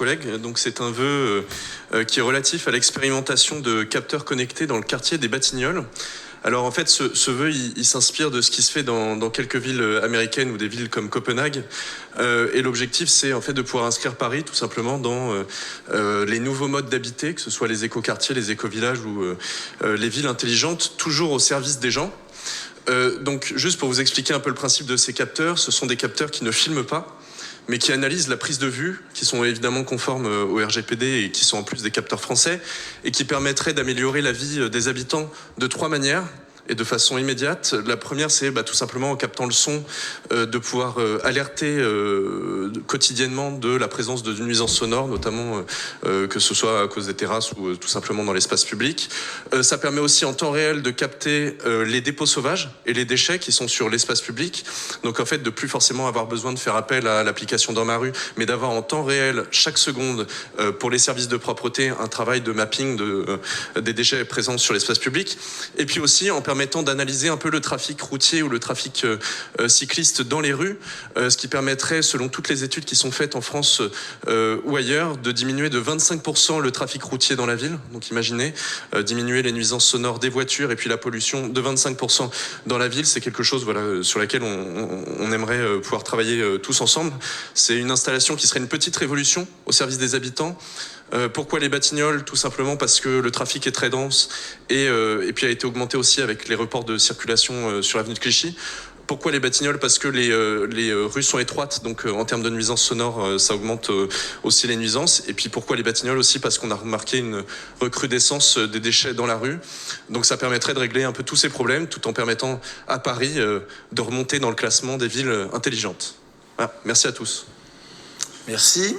collègues. Donc c'est un vœu qui est relatif à l'expérimentation de capteurs connectés dans le quartier des Batignolles. Alors en fait, ce vœu, il s'inspire de ce qui se fait dans quelques villes américaines ou des villes comme Copenhague. Et l'objectif, c'est en fait de pouvoir inscrire Paris tout simplement dans les nouveaux modes d'habiter, que ce soit les écoquartiers, les écovillages ou les villes intelligentes, toujours au service des gens. Donc juste pour vous expliquer un peu le principe de ces capteurs, ce sont des capteurs qui ne filment pas, mais qui analysent la prise de vue, qui sont évidemment conformes au RGPD et qui sont en plus des capteurs français, et qui permettraient d'améliorer la vie des habitants de 3 manières et de façon immédiate. La première, c'est tout simplement en captant le son, de pouvoir alerter quotidiennement de la présence d'une nuisance sonore, notamment que ce soit à cause des terrasses ou tout simplement dans l'espace public. Ça permet aussi en temps réel de capter les dépôts sauvages et les déchets qui sont sur l'espace public. Donc en fait, de plus forcément avoir besoin de faire appel à l'application dans ma rue, mais d'avoir en temps réel, chaque seconde, pour les services de propreté, un travail de mapping des déchets présents sur l'espace public. Et puis aussi en permettant d'analyser un peu le trafic routier ou le trafic cycliste dans les rues, ce qui permettrait, selon toutes les études qui sont faites en France ou ailleurs, de diminuer de 25% le trafic routier dans la ville. Donc imaginez, diminuer les nuisances sonores des voitures et puis la pollution de 25% dans la ville, c'est quelque chose sur laquelle on aimerait pouvoir travailler tous ensemble. C'est une installation qui serait une petite révolution au service des habitants. Pourquoi les Batignolles? Tout simplement parce que le trafic est très dense et puis a été augmenté aussi avec les reports de circulation sur l'avenue de Clichy. Pourquoi les Batignolles? Parce que les rues sont étroites, donc en termes de nuisances sonores, ça augmente aussi les nuisances. Et puis pourquoi les Batignolles aussi? Parce qu'on a remarqué une recrudescence des déchets dans la rue. Donc ça permettrait de régler un peu tous ces problèmes, tout en permettant à Paris de remonter dans le classement des villes intelligentes. Voilà, merci à tous. Merci.